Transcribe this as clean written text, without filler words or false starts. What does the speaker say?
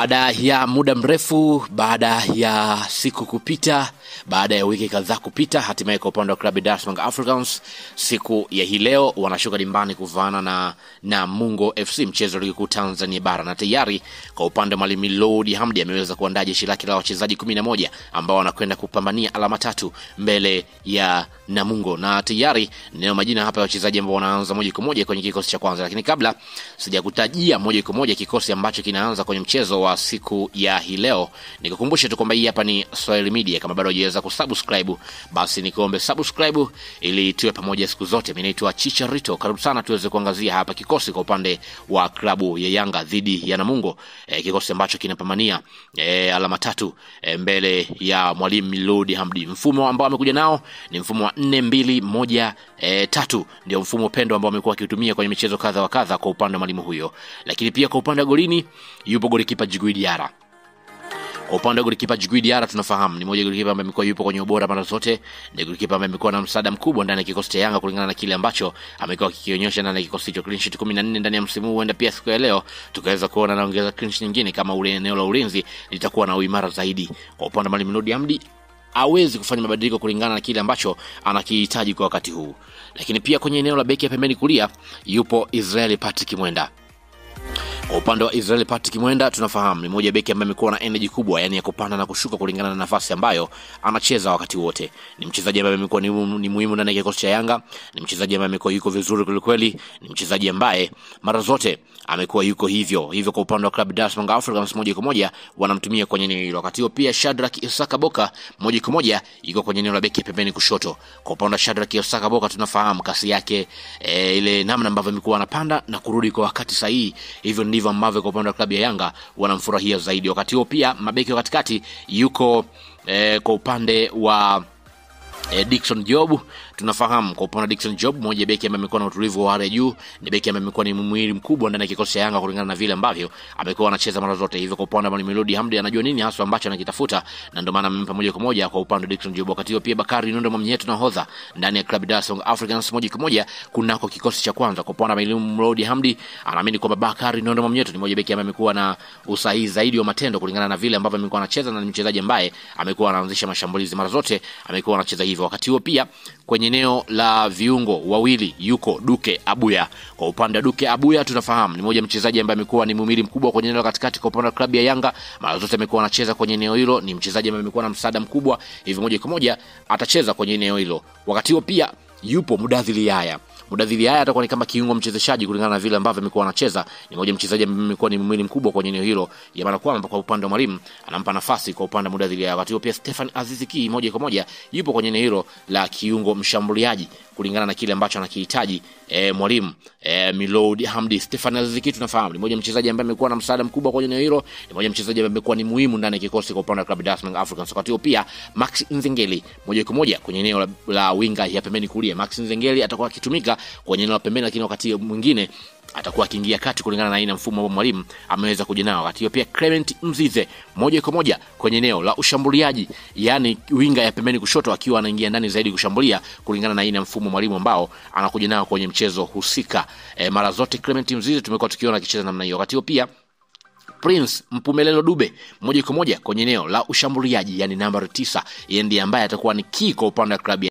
Baada ya muda mrefu, baada ya siku kupita, baada ya wiki kadhaa kupita, hatimaye kwa upande wa klabu ya Dar es Salaam Africans siku ya hii leo wanashuka dimbani kuvaana na Namungo FC, mchezo wa ligi kuu Tanzania bara, na tayari kwa upande wa Mwalimu Lodi Hamdi ameweza kuandaa jeshi lake la wachezaji 11 ambao wanakwenda kupambania alama 3 mbele ya Namungo, na tayari neno majina hapa ya wachezaji ambao wanaanza moja kwa moja kwenye kikosi cha kwanza. Lakini kabla sijakutajia moja kwa moja kikosi ambacho kinaanza kwenye mchezo wa siku ya hii leo, nikukumbushe tu kwamba hii hapa ni Swahili Media. Kama bado hujaweza kusubscribe, basi nikuombe subscribe ili tuwe pamoja siku zote. Mimi naitwa Chicharito, karibu sana tuweze kuangazia hapa kikosi kwa upande wa klabu ya Yanga dhidi ya Namungo, kikosi ambacho kinapambania alama 3 mbele ya Mwalimu Lodi Hamdi. Mfumo ambao amekuja nao ni mfumo wa 4-2-1-3, ndio mfumo pendo ambao amekuwa akiutumia kwenye michezo kadha wa kadha kwa upande wa mwalimu huyo. Lakini pia kwa upande wa golini yupo golikipa Djigui Diarra. Kwa upande wa golikipa Djigui Diarra tunafahamu ni mmoja golikipa ambaye amekuwa yupo kwenye ubora mara zote, ni golikipa ambaye amekuwa na msaada mkubwa ndani ya kikosi cha Yanga kulingana na kile ambacho amekuwa akikionyesha ndani ya kikosi hicho. Clean sheet 14 ndani ya msimu huu, huenda pia siku ya leo tukaweza kuona anaongeza clean sheet nyingine kama ule eneo la ulinzi litakuwa na uimara zaidi. Kwa upande wa Mwalimu Lodi Hamdi hawezi kufanya mabadiliko kulingana na kile ambacho anakihitaji kwa wakati huu. Lakini pia kwenye eneo la beki ya pembeni kulia yupo Israel Patrick Mwenda. Kwa upande wa Israel Patrick Mwenda tunafahamu ni mmoja beki ambaye amekuwa na energy kubwa, yani ya kupanda na kushuka kulingana na nafasi ambayo anacheza wakati wote. Ni mchezaji ambaye amekuwa ni muhimu ndani ya kikosi cha Yanga, ni mchezaji ambaye amekuwa yuko vizuri kweli, ni mchezaji ambaye mara zote amekuwa yuko hivyo. Kwa upande wa klabu Dar es Salaam Africans moja kwa moja wanamtumia kwenye eneo hilo. Wakati pia Shadrack Isaka Boka moja kwa moja yuko kwenye eneo la beki pembeni kushoto. Kwa upande wa Shadrack Isaka Boka tunafahamu kasi yake, ile namna ambavyo amekuwa anapanda na kurudi kwa wakati sahihi, hivyo ndivyo ambavyo kwa upande wa klabu ya Yanga wanamfurahia zaidi. Wakati pia mabeki wa katikati yuko kwa upande wa Dickson Job. Tunafahamu kwa upande wa Dickson Job mmoja beki ambaye amekuwa na utulivu wa hali ya juu, ni beki ambaye amekuwa ni mwili mkubwa ndani ya kikosi cha Yanga kulingana na vile ambavyo amekuwa anacheza mara zote. Hivyo kwa upande wa Mwalimu Lodi Hamdi anajua nini hasa ambacho anakitafuta, na ndio maana amempa moja kwa moja kwa upande wa Dickson Job. Wakati pia Bakari Nondo Mwamnyeto na Hodha ndani ya klabu Dar es Salaam Africans moja kwa moja kunako kikosi cha kwanza. Kwa upande wa Mwalimu Lodi Hamdi anaamini kwamba Bakari Nondo Mwamnyeto ni mmoja beki ambaye amekuwa na usahihi zaidi wa matendo kulingana na vile ambavyo amekuwa anacheza, na ni mchezaji ambaye amekuwa anaanzisha mashambulizi mara zote, amekuwa anacheza hivyo. Wakati pia kwenye eneo la viungo wawili yuko Duke Abuya. Kwa upande wa Duke Abuya tunafahamu ni mmoja mchezaji ambaye amekuwa ni muhimili mkubwa kwenye eneo la katikati kwa upande wa klabu ya Yanga, mara zote amekuwa anacheza kwenye eneo hilo, ni mchezaji ambaye amekuwa na msaada mkubwa, hivyo moja kwa moja atacheza kwenye eneo hilo. Wakati pia yupo Mudathiri Yahya. Mudathiri Yahya atakuwa ni kama kiungo mchezeshaji kulingana na vile ambavyo amekuwa anacheza, ni mmoja mchezaji ambaye amekuwa ni muhimili mkubwa kwenye eneo hilo, ya maana kwamba kwa upande wa mwalimu anampa nafasi kwa upande wa Mudathiri Yahya. Wakati pia Stefan Aziz Ki moja kwa moja yupo kwenye eneo hilo la kiungo mshambuliaji kulingana na kile ambacho anakihitaji mwalimu Lodi Hamdi. Stefan Aziz Ki tunafahamu ni mmoja mchezaji ambaye amekuwa na msaada mkubwa kwenye eneo hilo, ni mmoja mchezaji ambaye amekuwa ni muhimu ndani ya kikosi kwa upande wa klabu Dar es Salaam Africans. Wakati pia Max Nzengeli moja kwa moja kwenye eneo la winga ya pembeni kulia. Max Nzengeli atakuwa akitumika kwenye eneo la pembeni, lakini wakati mwingine atakuwa akiingia kati kulingana na aina mfumo wa mwalimu ameweza kuja nao. Wakati pia Clement Mzize moja kwa moja kwenye eneo la ushambuliaji, yani winga ya pembeni kushoto, akiwa anaingia ndani zaidi kushambulia kulingana na aina mfumo mwalimu ambao anakuja nao kwenye mchezo husika. Mara zote Clement Mzize tumekuwa tukiona akicheza namna hiyo. Wakati pia Prince Mpumelelo Dube moja kwa moja kwenye eneo la ushambuliaji, yani namba 9, yeye ndiye ambaye atakuwa ni key kwa upande wa klabu